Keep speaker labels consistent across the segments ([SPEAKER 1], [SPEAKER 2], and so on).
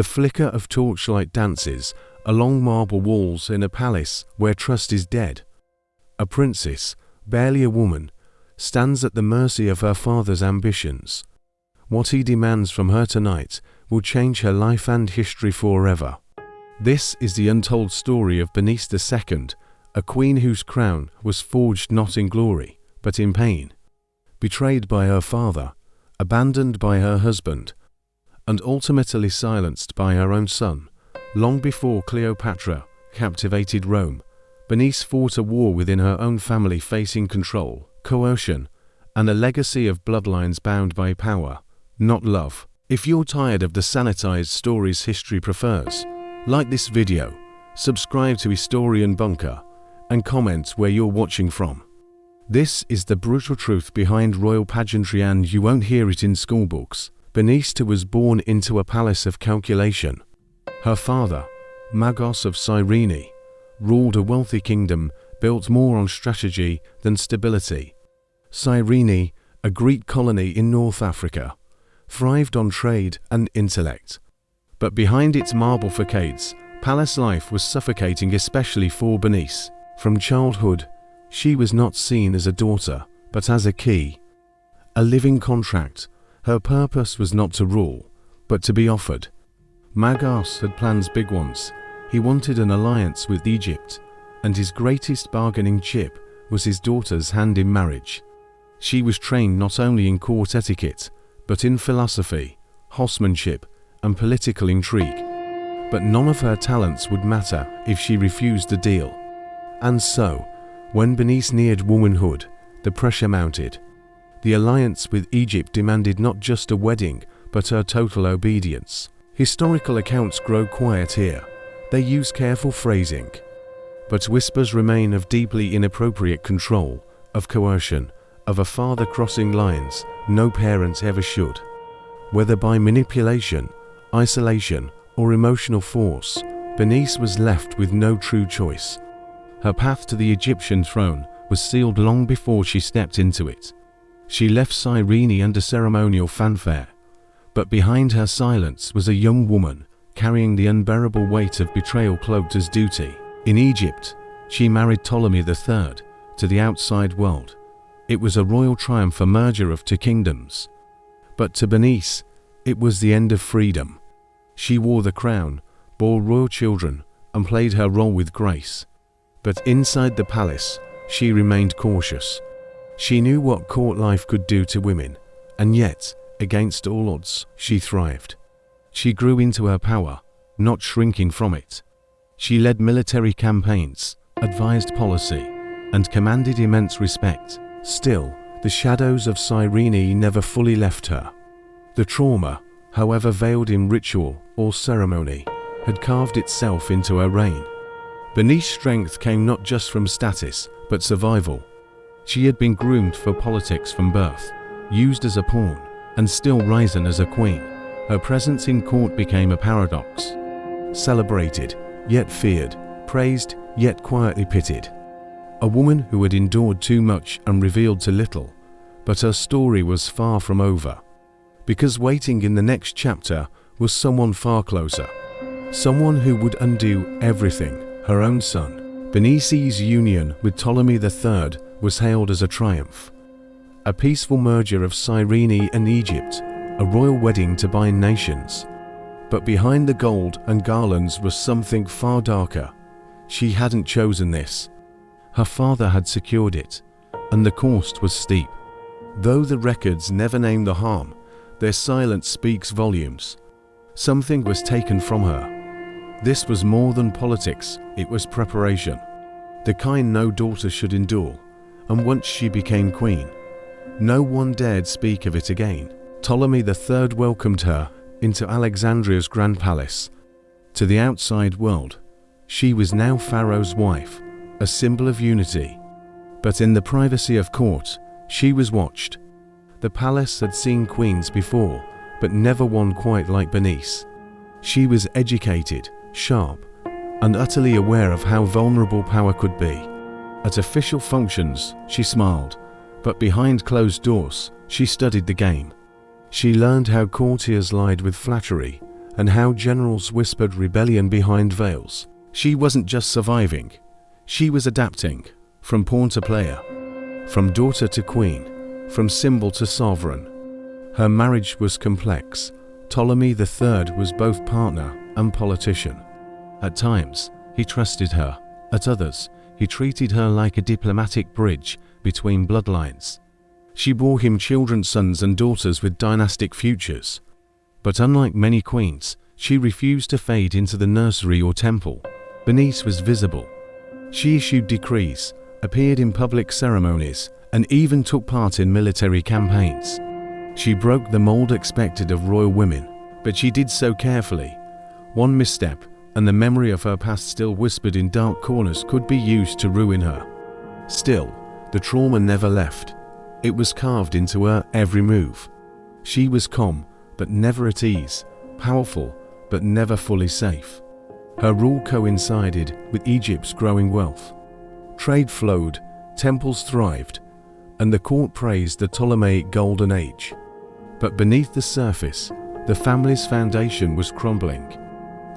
[SPEAKER 1] The flicker of torchlight dances along marble walls in a palace where trust is dead. A princess, barely a woman, stands at the mercy of her father's ambitions. What he demands from her tonight will change her life and history forever. This is the untold story of Berenice II, a queen whose crown was forged not in glory, but in pain. Betrayed by her father, abandoned by her husband, and ultimately silenced by her own son, long before Cleopatra captivated Rome, Berenice fought a war within her own family facing control, coercion, and a legacy of bloodlines bound by power, not love. If you're tired of the sanitized stories history prefers, like this video, subscribe to Historian Bunker, and comment where you're watching from. This is the brutal truth behind royal pageantry, and you won't hear it in schoolbooks. Berenice was born into a palace of calculation. Her father, Magas of Cyrene, ruled a wealthy kingdom built more on strategy than stability. Cyrene, a Greek colony in North Africa, thrived on trade and intellect. But behind its marble facades, palace life was suffocating, especially for Berenice. From childhood, she was not seen as a daughter, but as a key, a living contract. Her purpose was not to rule, but to be offered. Magas had plans, big ones. He wanted an alliance with Egypt, and his greatest bargaining chip was his daughter's hand in marriage. She was trained not only in court etiquette, but in philosophy, horsemanship, and political intrigue. But none of her talents would matter if she refused the deal. And so, when Berenice neared womanhood, the pressure mounted. The alliance with Egypt demanded not just a wedding, but her total obedience. Historical accounts grow quiet here. They use careful phrasing. But whispers remain of deeply inappropriate control, of coercion, of a father crossing lines no parent ever should. Whether by manipulation, isolation, or emotional force, Berenice was left with no true choice. Her path to the Egyptian throne was sealed long before she stepped into it. She left Cyrene under ceremonial fanfare, but behind her silence was a young woman carrying the unbearable weight of betrayal cloaked as duty. In Egypt, she married Ptolemy III to the outside world. It was a royal triumph, a merger of two kingdoms. But to Berenice, it was the end of freedom. She wore the crown, bore royal children, and played her role with grace. But inside the palace, she remained cautious. She knew what court life could do to women, and yet, against all odds, she thrived. She grew into her power, not shrinking from it. She led military campaigns, advised policy, and commanded immense respect. Still, the shadows of Cyrene never fully left her. The trauma, however veiled in ritual or ceremony, had carved itself into her reign. Berenice's strength came not just from status, but survival. She had been groomed for politics from birth, used as a pawn, and still risen as a queen. Her presence in court became a paradox. Celebrated, yet feared, praised, yet quietly pitied. A woman who had endured too much and revealed too little, but her story was far from over. Because waiting in the next chapter was someone far closer. Someone who would undo everything. Her own son. Berenice's union with Ptolemy III was hailed as a triumph. A peaceful merger of Cyrene and Egypt, a royal wedding to bind nations. But behind the gold and garlands was something far darker. She hadn't chosen this. Her father had secured it, and the cost was steep. Though the records never name the harm, their silence speaks volumes. Something was taken from her. This was more than politics, it was preparation. The kind no daughter should endure, and once she became queen, no one dared speak of it again. Ptolemy III welcomed her into Alexandria's grand palace. To the outside world, she was now Pharaoh's wife, a symbol of unity. But in the privacy of court, she was watched. The palace had seen queens before, but never one quite like Berenice. She was educated, sharp, and utterly aware of how vulnerable power could be. At official functions, she smiled, but behind closed doors, she studied the game. She learned how courtiers lied with flattery and how generals whispered rebellion behind veils. She wasn't just surviving, she was adapting, from pawn to player, from daughter to queen, from symbol to sovereign. Her marriage was complex. Ptolemy III was both partner and politician. At times, he trusted her. At others, he treated her like a diplomatic bridge between bloodlines. She bore him children, sons and daughters with dynastic futures. But unlike many queens, she refused to fade into the nursery or temple. Berenice was visible. She issued decrees, appeared in public ceremonies, and even took part in military campaigns. She broke the mold expected of royal women, but she did so carefully. One misstep, and the memory of her past still whispered in dark corners could be used to ruin her. Still, the trauma never left. It was carved into her every move. She was calm, but never at ease, powerful, but never fully safe. Her rule coincided with Egypt's growing wealth. Trade flowed, temples thrived, and the court praised the Ptolemaic Golden Age. But beneath the surface, the family's foundation was crumbling.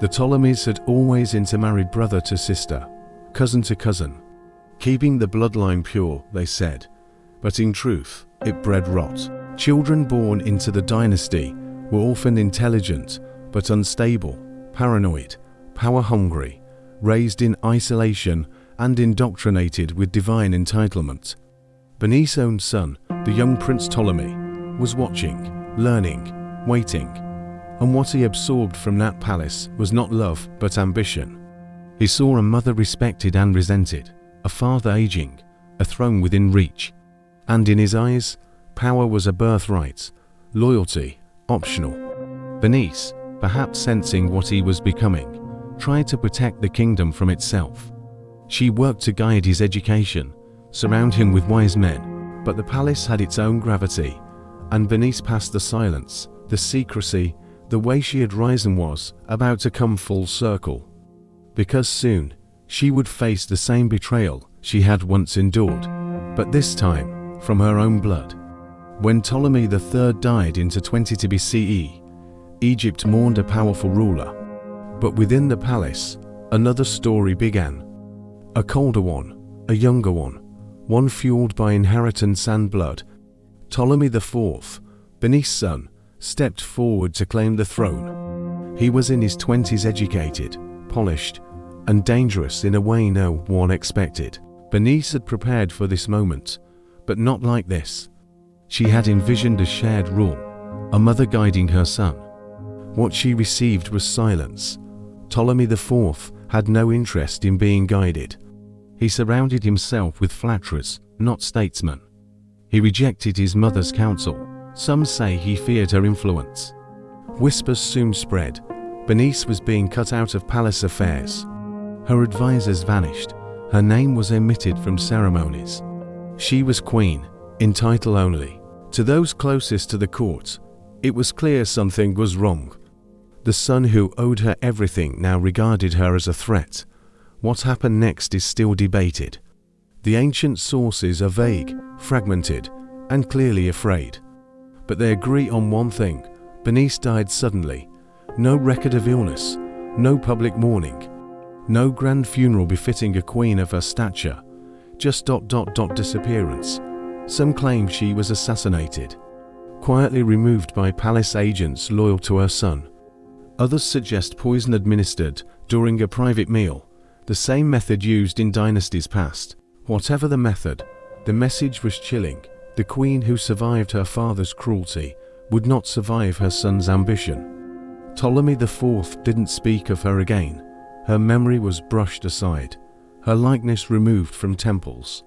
[SPEAKER 1] The Ptolemies had always intermarried brother to sister, cousin to cousin, keeping the bloodline pure, they said. But in truth, it bred rot. Children born into the dynasty were often intelligent, but unstable, paranoid, power-hungry, raised in isolation and indoctrinated with divine entitlement. Berenice's own son, the young Prince Ptolemy, was watching, learning, waiting, and what he absorbed from that palace was not love but ambition. He saw a mother respected and resented, a father aging, a throne within reach, and in his eyes, power was a birthright, loyalty optional. Berenice, perhaps sensing what he was becoming, tried to protect the kingdom from itself. She worked to guide his education, surround him with wise men, but the palace had its own gravity, and Berenice passed the silence, the secrecy, the way she had risen was about to come full circle. Because soon, she would face the same betrayal she had once endured, but this time from her own blood. When Ptolemy III died in 22 BCE, Egypt mourned a powerful ruler. But within the palace, another story began. A colder one, a younger one fueled by inheritance and blood. Ptolemy IV, Berenice's son, stepped forward to claim the throne. He was in his 20s, educated, polished, and dangerous in a way no one expected. Berenice had prepared for this moment, but not like this. She had envisioned a shared rule, a mother guiding her son. What she received was silence. Ptolemy IV had no interest in being guided. He surrounded himself with flatterers, not statesmen. He rejected his mother's counsel. Some say he feared her influence. Whispers soon spread. Berenice was being cut out of palace affairs. Her advisors vanished. Her name was omitted from ceremonies. She was queen, in title only. To those closest to the court, it was clear something was wrong. The son who owed her everything now regarded her as a threat. What happened next is still debated. The ancient sources are vague, fragmented, and clearly afraid. But they agree on one thing: Berenice died suddenly. No record of illness, no public mourning, no grand funeral befitting a queen of her stature. Just disappearance. Some claim she was assassinated, quietly removed by palace agents loyal to her son. Others suggest poison administered during a private meal, the same method used in dynasties past. Whatever the method, the message was chilling. The queen who survived her father's cruelty would not survive her son's ambition. Ptolemy IV didn't speak of her again. Her memory was brushed aside, her likeness removed from temples.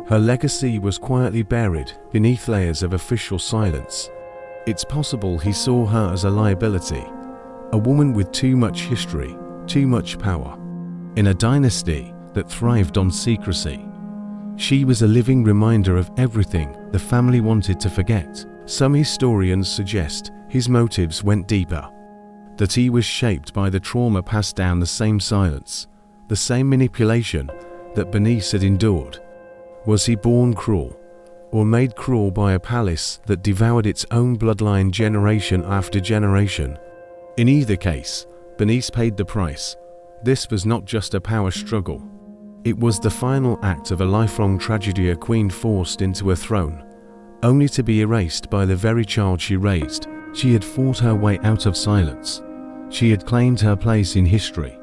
[SPEAKER 1] Her legacy was quietly buried beneath layers of official silence. It's possible he saw her as a liability, a woman with too much history, too much power. In a dynasty that thrived on secrecy, she was a living reminder of everything the family wanted to forget. Some historians suggest his motives went deeper, that he was shaped by the trauma passed down, the same silence, the same manipulation that Berenice had endured. Was he born cruel, or made cruel by a palace that devoured its own bloodline generation after generation? In either case, Berenice paid the price. This was not just a power struggle. It was the final act of a lifelong tragedy, a queen forced into a throne, only to be erased by the very child she raised. She had fought her way out of silence. She had claimed her place in history.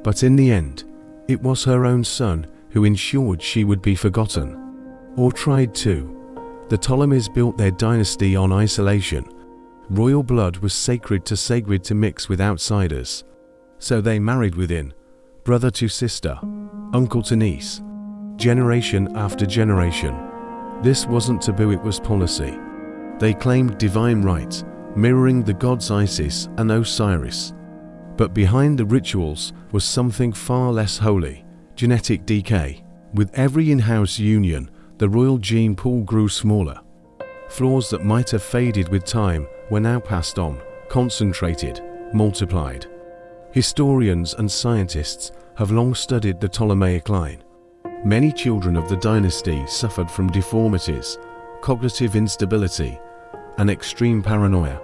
[SPEAKER 1] But in the end, it was her own son who ensured she would be forgotten. Or tried to. The Ptolemies built their dynasty on isolation. Royal blood was sacred to mix with outsiders. So they married within, brother to sister, uncle to niece, generation after generation. This wasn't taboo, it was policy. They claimed divine right, mirroring the gods Isis and Osiris. But behind the rituals was something far less holy: genetic decay. With every in-house union, the royal gene pool grew smaller. Flaws that might have faded with time were now passed on, concentrated, multiplied. Historians and scientists have long studied the Ptolemaic line. Many children of the dynasty suffered from deformities, cognitive instability, and extreme paranoia.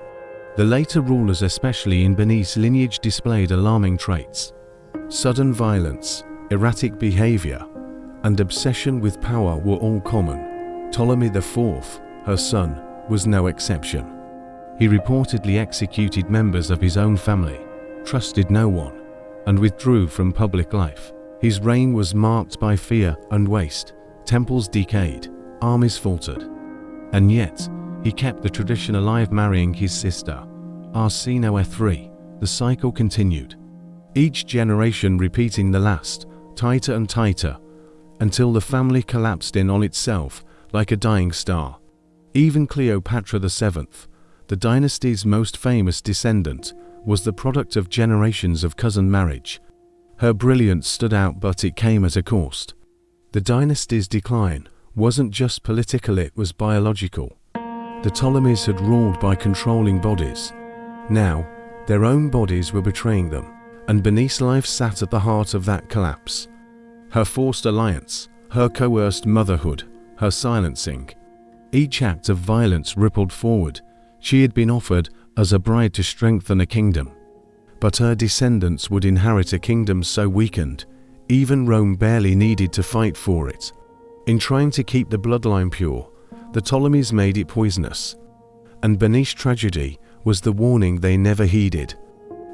[SPEAKER 1] The later rulers, especially in Berenice's lineage, displayed alarming traits. Sudden violence, erratic behavior, and obsession with power were all common. Ptolemy IV, her son, was no exception. He reportedly executed members of his own family, trusted no one, and withdrew from public life. His reign was marked by fear and waste. Temples decayed, armies faltered. And yet, he kept the tradition alive, marrying his sister, Arsinoe III. The cycle continued, each generation repeating the last, tighter and tighter, until the family collapsed in on itself like a dying star. Even Cleopatra VII, the dynasty's most famous descendant, was the product of generations of cousin marriage. Her brilliance stood out, but it came at a cost. The dynasty's decline wasn't just political, it was biological. The Ptolemies had ruled by controlling bodies. Now, their own bodies were betraying them, and Berenice's life sat at the heart of that collapse. Her forced alliance, her coerced motherhood, her silencing. Each act of violence rippled forward. She had been offered as a bride to strengthen a kingdom. But her descendants would inherit a kingdom so weakened, even Rome barely needed to fight for it. In trying to keep the bloodline pure, the Ptolemies made it poisonous. And Berenice's tragedy was the warning they never heeded.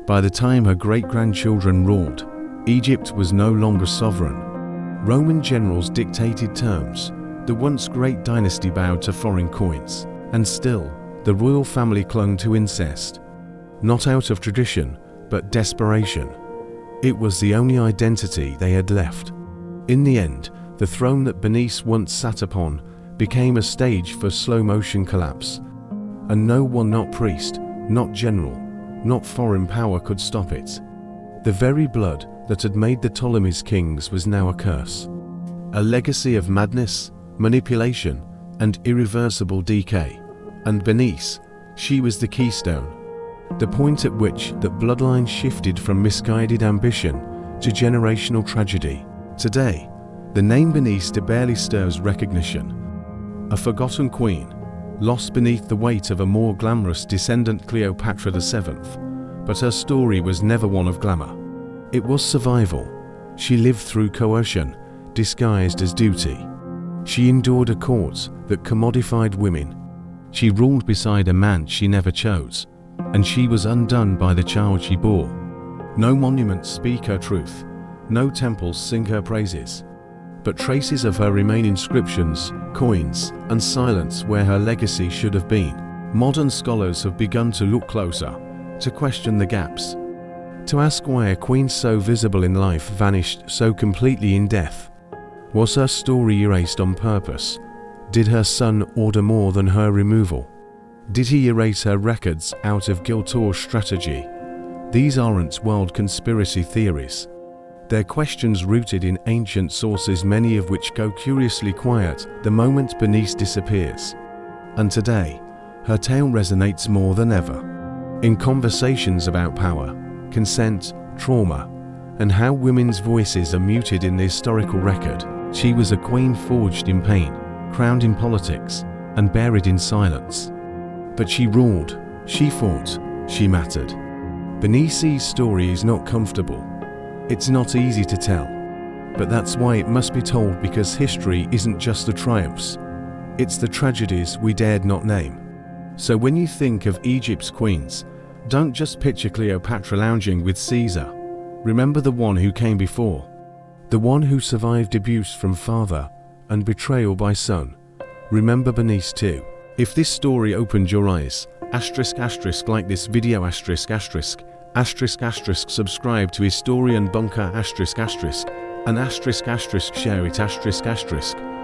[SPEAKER 1] By the time her great-grandchildren ruled, Egypt was no longer sovereign. Roman generals dictated terms. The once great dynasty bowed to foreign coins. And still, the royal family clung to incest. Not out of tradition, but desperation. It was the only identity they had left. In the end, the throne that Berenice once sat upon became a stage for slow-motion collapse. And no one, not priest, not general, not foreign power, could stop it. The very blood that had made the Ptolemies kings was now a curse. A legacy of madness, manipulation, and irreversible decay. And Berenice, she was the keystone. The point at which that bloodline shifted from misguided ambition to generational tragedy. Today, the name Berenice barely stirs recognition. A forgotten queen, lost beneath the weight of a more glamorous descendant, Cleopatra VII. But her story was never one of glamour. It was survival. She lived through coercion, disguised as duty. She endured a court that commodified women. She ruled beside a man she never chose. And she was undone by the child she bore. No monuments speak her truth, no temples sing her praises. But traces of her remain: inscriptions, coins, and silence where her legacy should have been. Modern scholars have begun to look closer, to question the gaps, to ask why a queen so visible in life vanished so completely in death. Was her story erased on purpose? Did her son order more than her removal? Did he erase her records out of guilt or strategy? These aren't wild conspiracy theories. They're questions rooted in ancient sources, many of which go curiously quiet the moment Berenice disappears. And today, her tale resonates more than ever. In conversations about power, consent, trauma, and how women's voices are muted in the historical record, she was a queen forged in pain, crowned in politics, and buried in silence. But she ruled, she fought, she mattered. Berenice's story is not comfortable. It's not easy to tell. But that's why it must be told, because history isn't just the triumphs. It's the tragedies we dared not name. So when you think of Egypt's queens, don't just picture Cleopatra lounging with Caesar. Remember the one who came before. The one who survived abuse from father and betrayal by son. Remember Berenice too. If this story opened your eyes, like this video, subscribe to Historian Bunker, and share it,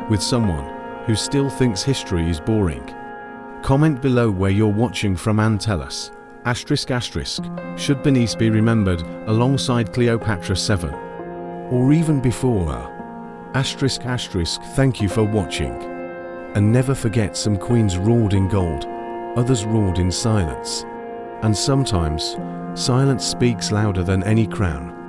[SPEAKER 1] with someone who still thinks history is boring. Comment below where you're watching from and tell us, should Berenice be remembered alongside Cleopatra VII? Or even before her? Thank you for watching. And never forget, some queens ruled in gold, others ruled in silence. And sometimes, silence speaks louder than any crown.